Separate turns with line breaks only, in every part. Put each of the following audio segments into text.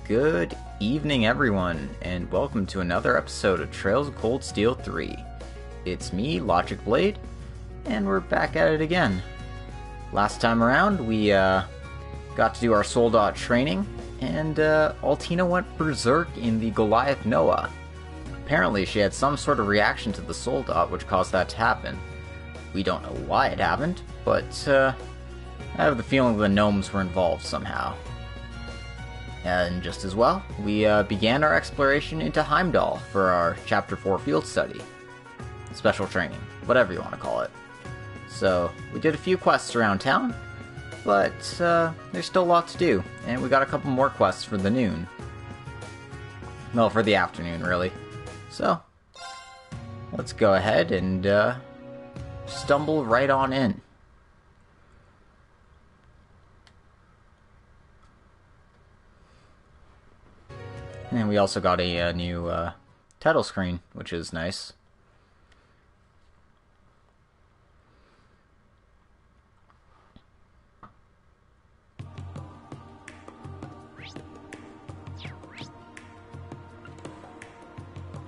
Good evening, everyone, and welcome to another episode of Trails of Cold Steel 3. It's me, Logic Blade, and we're back at it again. Last time around, we got to do our Soul training, and Altina went berserk in the Goliath Noah. Apparently, she had some sort of reaction to the Soul which caused that to happen. We don't know why it happened, but I have the feeling the gnomes were involved somehow. And just as well, we began our exploration into Heimdall for our Chapter 4 field study. Special training, whatever you want to call it. So, we did a few quests around town, but there's still a lot to do, and we got a couple more quests for the noon. Well, for the afternoon, really. So, let's go ahead and stumble right on in. And we also got a new title screen, which is nice.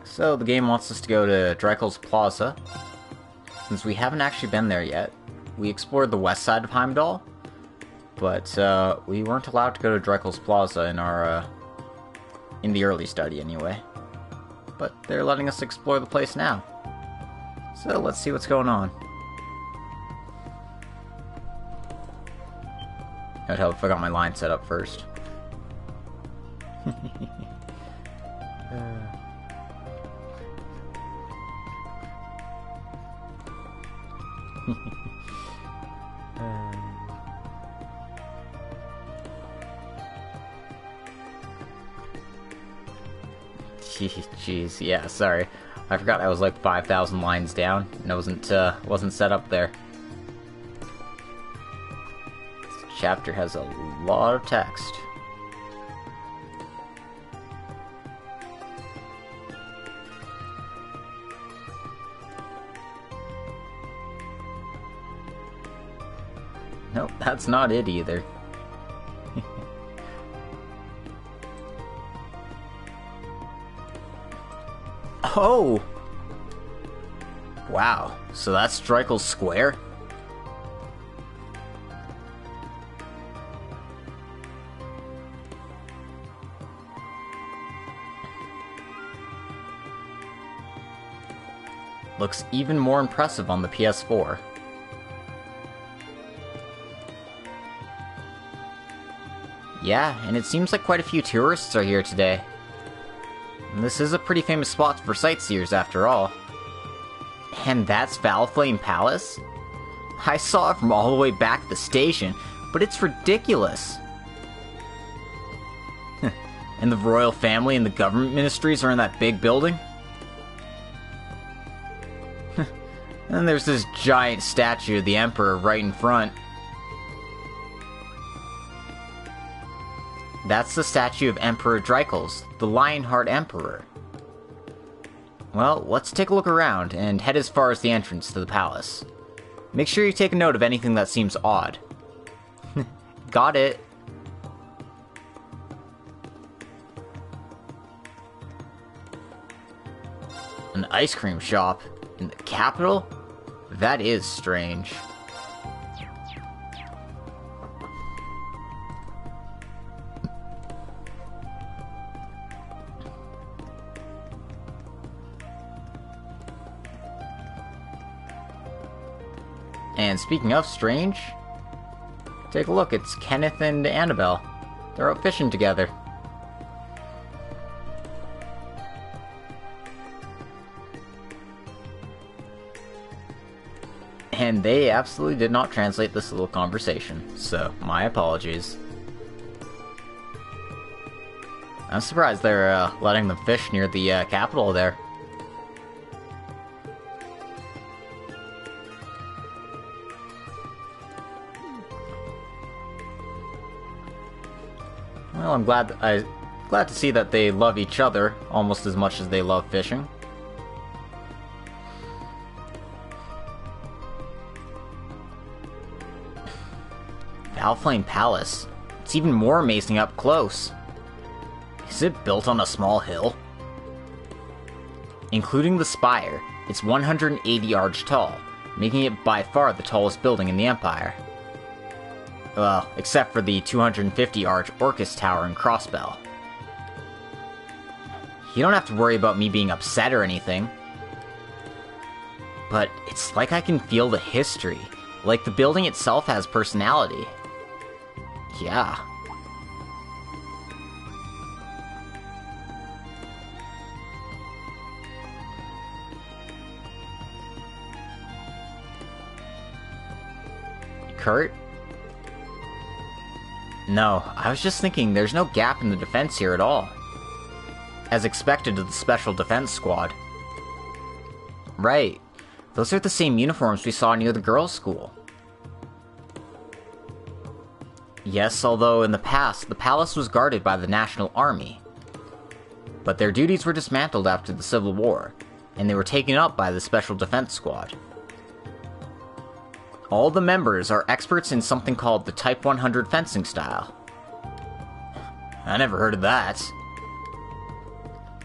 So the game wants us to go to Dreikel's Plaza. Since we haven't actually been there yet, we explored the west side of Heimdall, but we weren't allowed to go to Dreikel's Plaza in the early study anyway. But they're letting us explore the place now. So let's see what's going on. I'd help if I got my line set up first. Jeez, yeah, sorry. I forgot I was like 5,000 lines down, and I wasn't set up there. This chapter has a lot of text. Nope, that's not it either. Oh! Wow, so that's Dreikel's Square? Looks even more impressive on the PS4. Yeah, and it seems like quite a few tourists are here today. And this is a pretty famous spot for sightseers, after all. And that's Valflame Palace? I saw it from all the way back at the station, but it's ridiculous. And the royal family and the government ministries are in that big building? And there's this giant statue of the Emperor right in front. That's the statue of Emperor Dreikels, the Lionheart Emperor. Well, let's take a look around and head as far as the entrance to the palace. Make sure you take a note of anything that seems odd. Got it. An ice cream shop in the capital? That is strange. And speaking of strange, take a look, it's Kenneth and Annabelle. They're out fishing together. And they absolutely did not translate this little conversation, so my apologies. I'm surprised they're letting them fish near the capital there. Well, I'm glad to see that they love each other almost as much as they love fishing. Valflame Palace. It's even more amazing up close. Is it built on a small hill? Including the spire, it's 180 arch tall, making it by far the tallest building in the Empire. Well, except for the 250 arch Orcus Tower and Crossbell. You don't have to worry about me being upset or anything. But it's like I can feel the history, like the building itself has personality. Yeah. Kurt? No, I was just thinking there's no gap in the defense here at all. As expected of the Special Defense Squad. Right. Those are the same uniforms we saw near the girls' school. Yes, although in the past, the palace was guarded by the National Army. But their duties were dismantled after the Civil War, and they were taken up by the Special Defense Squad. All the members are experts in something called the Type 100 fencing style. I never heard of that.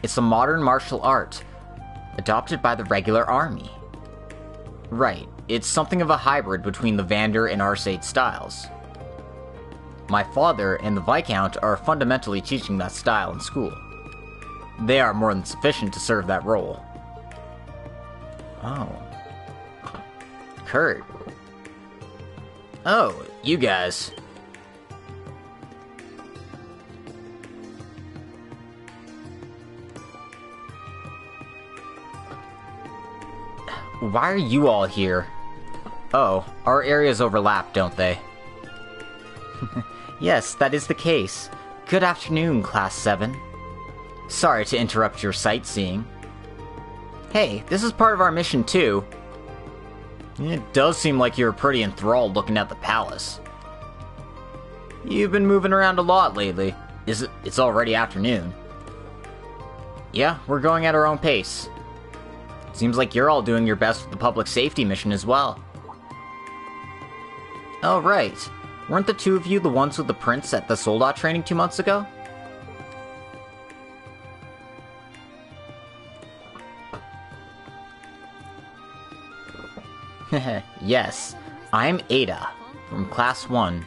It's a modern martial art, adopted by the regular army. Right, it's something of a hybrid between the Vander and Arcade styles. My father and the Viscount are fundamentally teaching that style in school. They are more than sufficient to serve that role. Oh. Kurt. Oh, you guys. Why are you all here? Oh, our areas overlap, don't they? Yes, that is the case. Good afternoon, Class 7. Sorry to interrupt your sightseeing. Hey, this is part of our mission too. It does seem like you're pretty enthralled looking at the palace. You've been moving around a lot lately. It's already afternoon. Yeah, we're going at our own pace. Seems like you're all doing your best with the public safety mission as well. Oh, right. Weren't the two of you the ones with the prince at the soldat training 2 months ago? Yes, I'm Ada, from Class 1.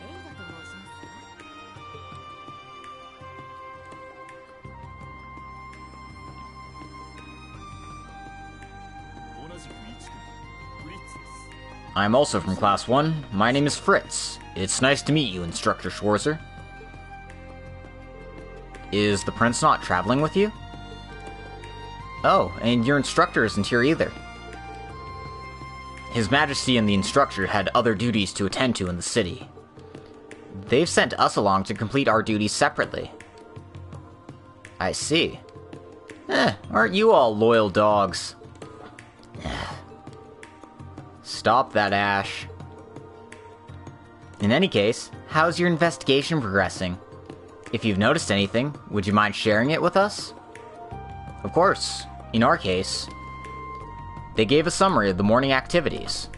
I'm also from Class 1. My name is Fritz. It's nice to meet you, Instructor Schwarzer. Is the prince not traveling with you? Oh, and your instructor isn't here either. His Majesty and the instructor had other duties to attend to in the city. They've sent us along to complete our duties separately. I see. Aren't you all loyal dogs? Stop that, Ash. In any case, how's your investigation progressing? If you've noticed anything, would you mind sharing it with us? Of course. In our case, they gave a summary of the morning activities.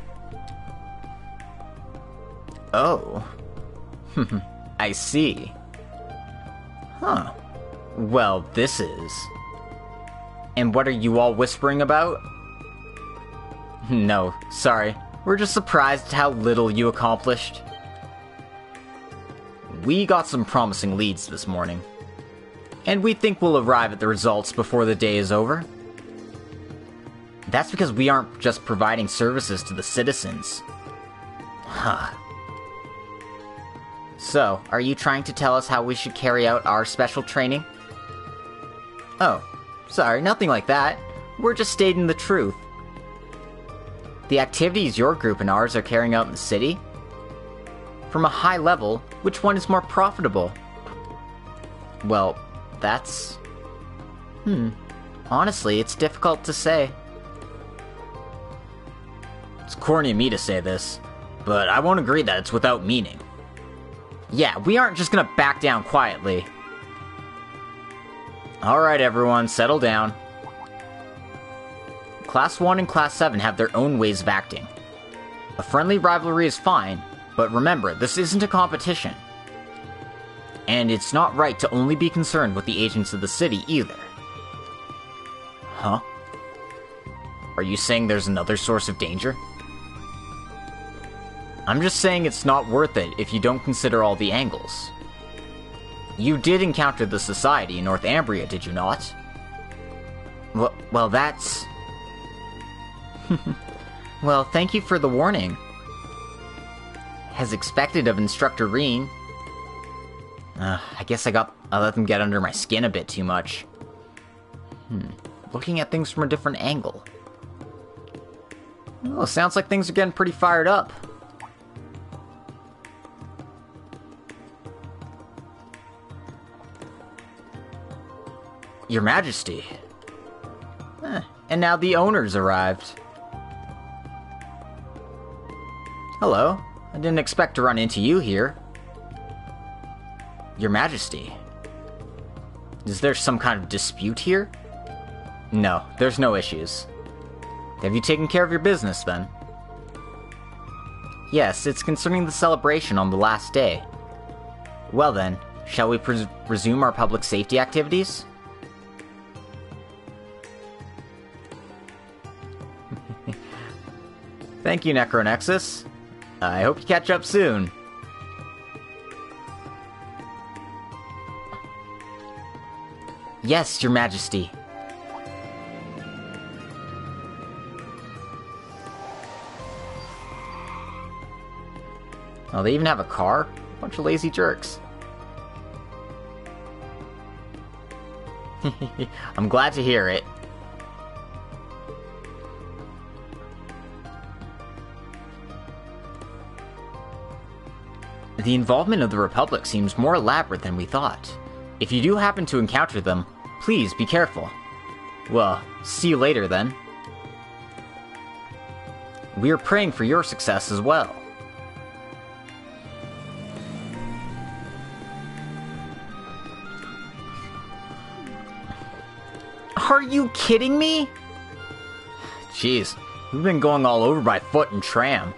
Oh. I see. Huh. Well, this is... And what are you all whispering about? No, sorry. We're just surprised at how little you accomplished. We got some promising leads this morning. And we think we'll arrive at the results before the day is over. That's because we aren't just providing services to the citizens. Huh. So, are you trying to tell us how we should carry out our special training? Oh, sorry, nothing like that. We're just stating the truth. The activities your group and ours are carrying out in the city? From a high level, which one is more profitable? Well, that's... Honestly, it's difficult to say. It's corny of me to say this, but I won't agree that it's without meaning. Yeah, we aren't just gonna back down quietly. Alright everyone, settle down. Class 1 and Class 7 have their own ways of acting. A friendly rivalry is fine, but remember, this isn't a competition. And it's not right to only be concerned with the agents of the city, either. Huh? Are you saying there's another source of danger? I'm just saying it's not worth it if you don't consider all the angles. You did encounter the Society in Northumbria, did you not? Well, that's... Well, thank you for the warning. As expected of Instructor Rean. I guess I let them get under my skin a bit too much. Looking at things from a different angle. Oh, sounds like things are getting pretty fired up. Your Majesty. And now the owners arrived. Hello. I didn't expect to run into you here. Your Majesty. Is there some kind of dispute here? No, there's no issues. Have you taken care of your business, then? Yes, it's concerning the celebration on the last day. Well then, shall we resume our public safety activities? Thank you, Necronexus. I hope you catch up soon. Yes, Your Majesty. Oh, they even have a car? Bunch of lazy jerks. I'm glad to hear it. The involvement of the Republic seems more elaborate than we thought. If you do happen to encounter them, please be careful. Well, see you later then. We are praying for your success as well. Are you kidding me? Jeez, we've been going all over by foot and tram.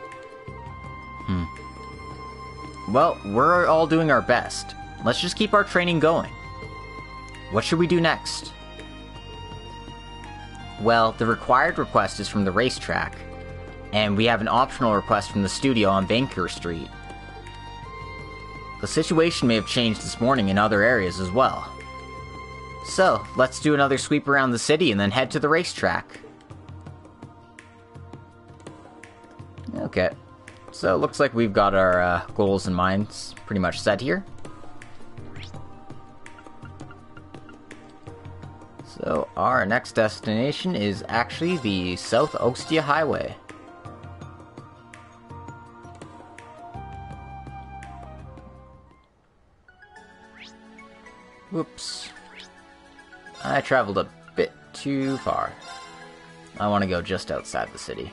Well, we're all doing our best. Let's just keep our training going. What should we do next? Well, the required request is from the racetrack, and we have an optional request from the studio on Banker Street. The situation may have changed this morning in other areas as well. So, let's do another sweep around the city and then head to the racetrack. Okay. So, it looks like we've got our goals and minds pretty much set here. So, our next destination is actually the South Ostia Highway. Whoops. I traveled a bit too far. I want to go just outside the city.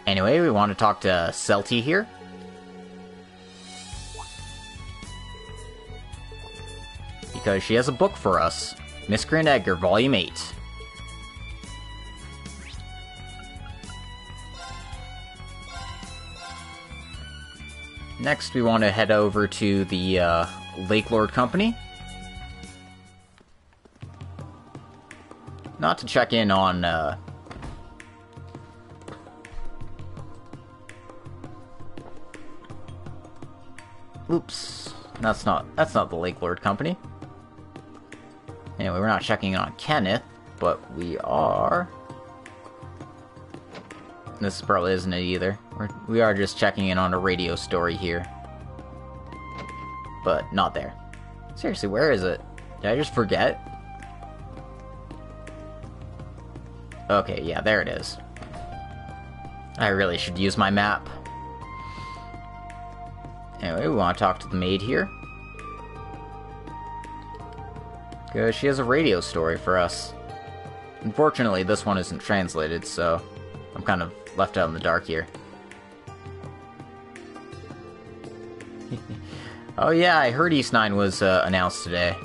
Anyway, we want to talk to Celti here. Because she has a book for us. Miscreant Edgar, Volume 8. Next, we want to head over to the Lake Lord Company. Not to check in on oops. That's not the Lake Lord Company. Anyway, we're not checking in on Kenneth, but we are... This probably isn't it either. We are just checking in on a radio story here. But not there. Seriously, where is it? Did I just forget? Okay, yeah, there it is. I really should use my map. Anyway, we want to talk to the maid here. Because she has a radio story for us. Unfortunately, this one isn't translated, so I'm kind of left out in the dark here. Oh yeah, I heard East 9 was announced today.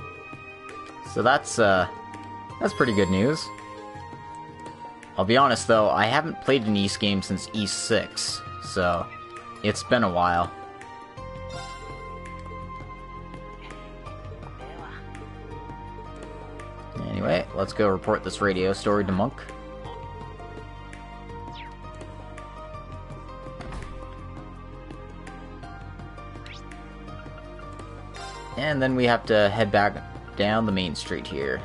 So that's pretty good news. I'll be honest though, I haven't played an Ys game since Ys 6, so it's been a while. Anyway, let's go report this radio story to Munck. And then we have to head back down the main street here.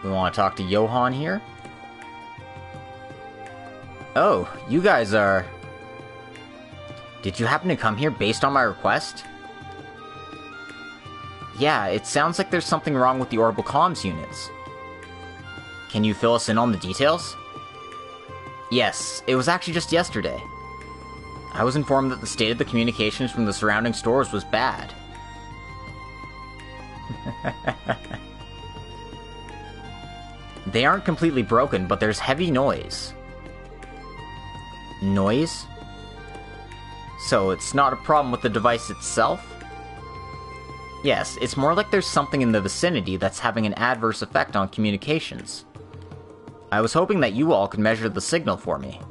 We want to talk to Johan here. Oh, you guys are... Did you happen to come here based on my request? Yeah, it sounds like there's something wrong with the orbital comms units. Can you fill us in on the details? Yes, it was actually just yesterday. I was informed that the state of the communications from the surrounding stores was bad. They aren't completely broken, but there's heavy noise. Noise? So it's not a problem with the device itself? Yes, it's more like there's something in the vicinity that's having an adverse effect on communications. I was hoping that you all could measure the signal for me.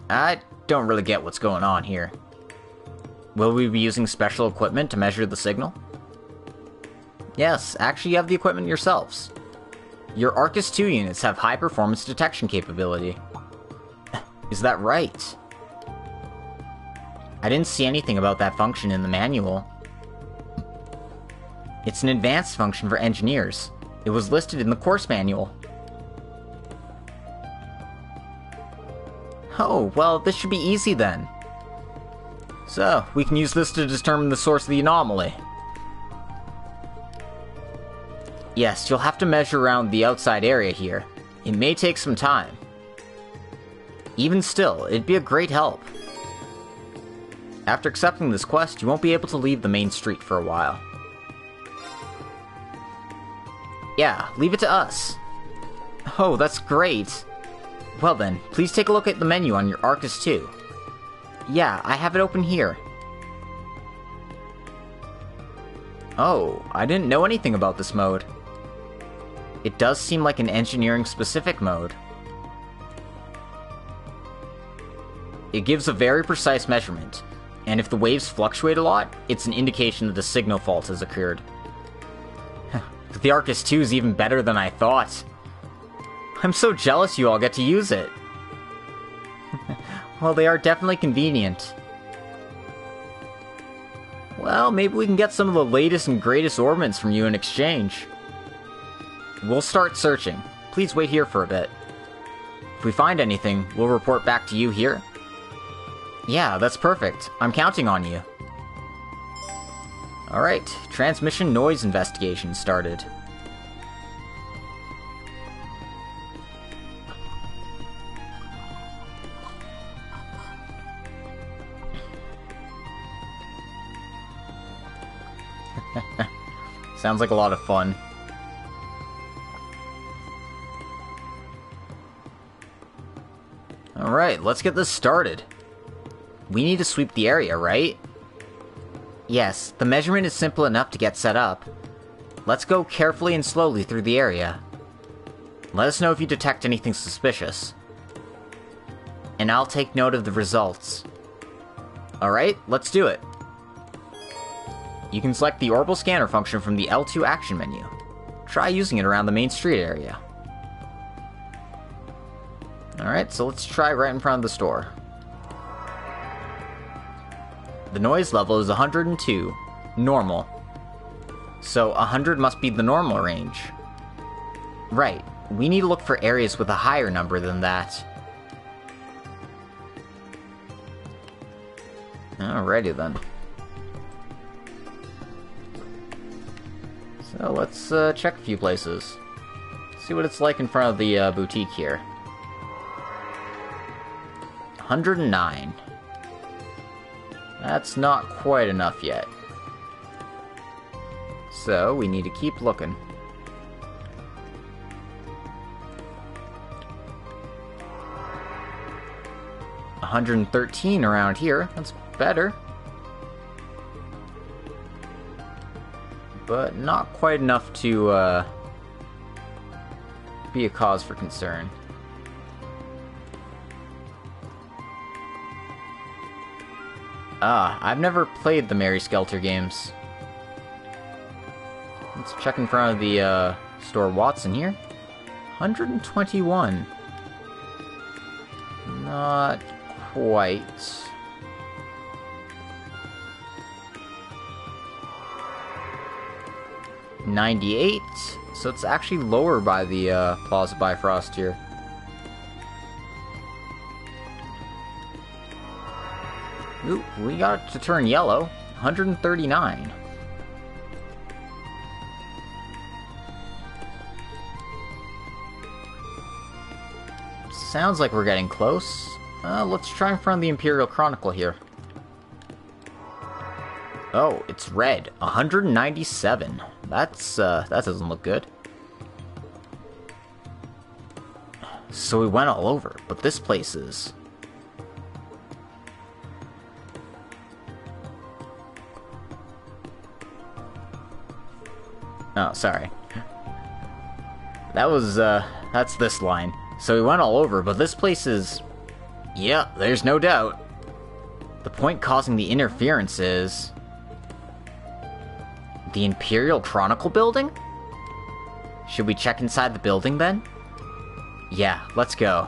I don't really get what's going on here. Will we be using special equipment to measure the signal? Yes, actually you have the equipment yourselves. Your Arcus 2 units have high-performance detection capability. Is that right? I didn't see anything about that function in the manual. It's an advanced function for engineers. It was listed in the course manual. Oh, well, this should be easy then. So, we can use this to determine the source of the anomaly. Yes, you'll have to measure around the outside area here. It may take some time. Even still, it'd be a great help. After accepting this quest, you won't be able to leave the main street for a while. Yeah, leave it to us. Oh, that's great. Well then, please take a look at the menu on your Arcus 2. Yeah, I have it open here. Oh, I didn't know anything about this mode. It does seem like an engineering-specific mode. It gives a very precise measurement, and if the waves fluctuate a lot, it's an indication that a signal fault has occurred. The Arcus 2 is even better than I thought. I'm so jealous you all get to use it. Well, they are definitely convenient. Well, maybe we can get some of the latest and greatest orbits from you in exchange. We'll start searching. Please wait here for a bit. If we find anything, we'll report back to you here. Yeah, that's perfect. I'm counting on you. Alright, transmission noise investigation started. Sounds like a lot of fun. Alright, let's get this started. We need to sweep the area, right? Yes, the measurement is simple enough to get set up. Let's go carefully and slowly through the area. Let us know if you detect anything suspicious. And I'll take note of the results. Alright, let's do it. You can select the orbital scanner function from the L2 action menu. Try using it around the main street area. Alright, so let's try right in front of the store. The noise level is 102, normal. So 100 must be the normal range. Right, we need to look for areas with a higher number than that. Alrighty then. So let's check a few places. See what it's like in front of the boutique here. 109. That's not quite enough yet. So we need to keep looking. $113 around here. That's better. but not quite enough to be a cause for concern. I've never played the Mary Skelter games. Let's check in front of the store. Watson here. 121. Not quite. $98, so it's actually lower by the Plaza Bifrost here. Ooh, we got it to turn yellow. 139. Sounds like we're getting close. Let's try in front of the Imperial Chronicle here. Oh, it's red. 197. That doesn't look good. So we went all over, but this place is... Oh, sorry. That was, that's this line. So we went all over, but this place is... Yeah, there's no doubt. The point causing the interference is... the Imperial Chronicle building? Should we check inside the building, then? Yeah, let's go.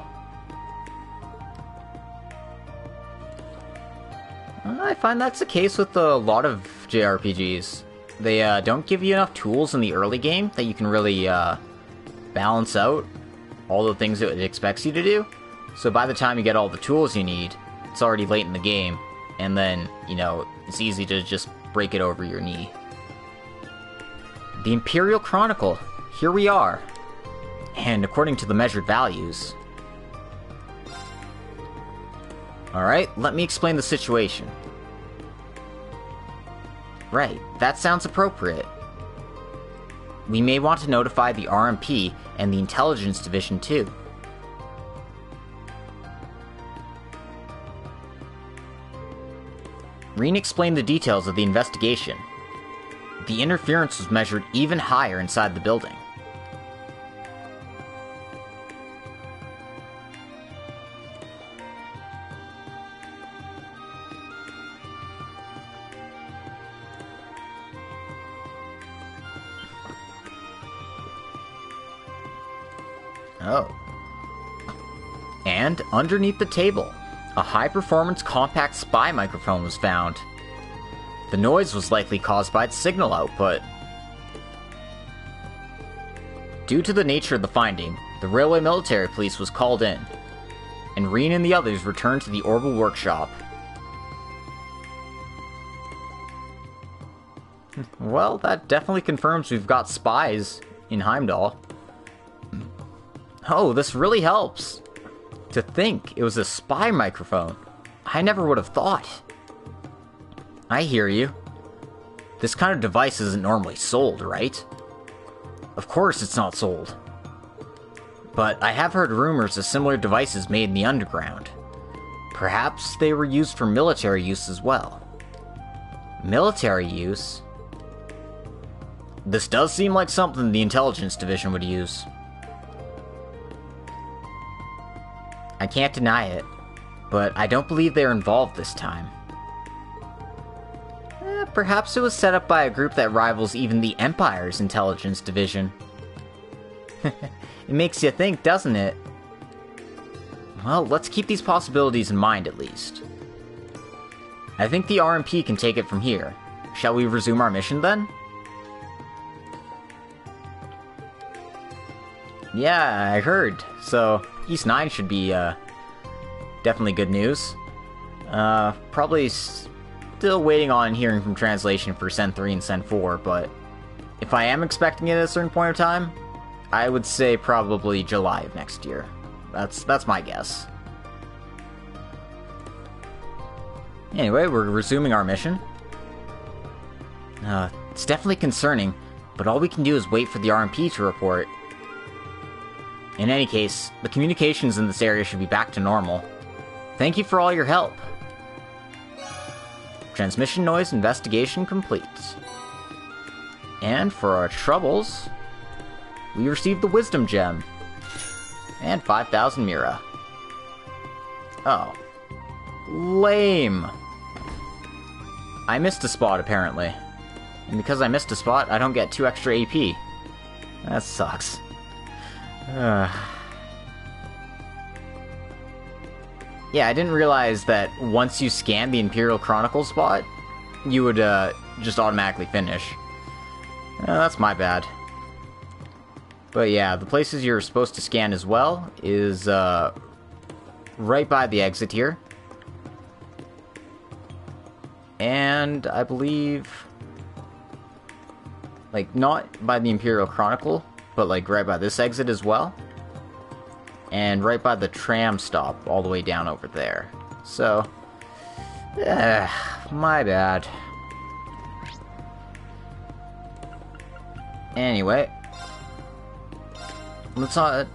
I find that's the case with a lot of JRPGs. They don't give you enough tools in the early game that you can really balance out all the things that it expects you to do. So by the time you get all the tools you need, it's already late in the game, and then, you know, it's easy to just break it over your knee. The Imperial Chronicle, here we are. And according to the measured values... Alright, let me explain the situation. Right, that sounds appropriate. We may want to notify the RMP and the Intelligence Division too. Rean explained the details of the investigation. The interference was measured even higher inside the building. Oh. And underneath the table, a high-performance compact spy microphone was found. The noise was likely caused by its signal output. Due to the nature of the finding, the Railway Military Police was called in, and Rean and the others returned to the Orbital Workshop. Well, that definitely confirms we've got spies in Heimdall. Oh, this really helps. To think it was a spy microphone. I never would have thought. I hear you. This kind of device isn't normally sold, right? Of course it's not sold. But I have heard rumors of similar devices made in the underground. Perhaps they were used for military use as well. Military use? This does seem like something the Intelligence Division would use. I can't deny it, but I don't believe they're involved this time. Perhaps it was set up by a group that rivals even the Empire's Intelligence Division. It makes you think, doesn't it? Well, let's keep these possibilities in mind at least. I think the RMP can take it from here. Shall we resume our mission then? Yeah, I heard. So, East 9 should be, definitely good news. Probably still waiting on hearing from translation for Sen 3 and Sen 4, but if I am expecting it at a certain point of time, I would say probably July of next year. That's my guess. Anyway, we're resuming our mission. It's definitely concerning, but all we can do is wait for the RMP to report. In any case, the communications in this area should be back to normal. Thank you for all your help. Transmission noise investigation complete. And for our troubles, we received the Wisdom Gem. And 5,000 Mira. Oh. Lame. I missed a spot, apparently. And because I missed a spot, I don't get 2 extra AP. That sucks. Yeah, I didn't realize that once you scan the Imperial Chronicle spot, you would just automatically finish. That's my bad. But yeah, the places you're supposed to scan as well is right by the exit here. And I believe, like, not by the Imperial Chronicle, but like right by this exit as well. And right by the tram stop all the way down over there. So, my bad. Anyway, let's head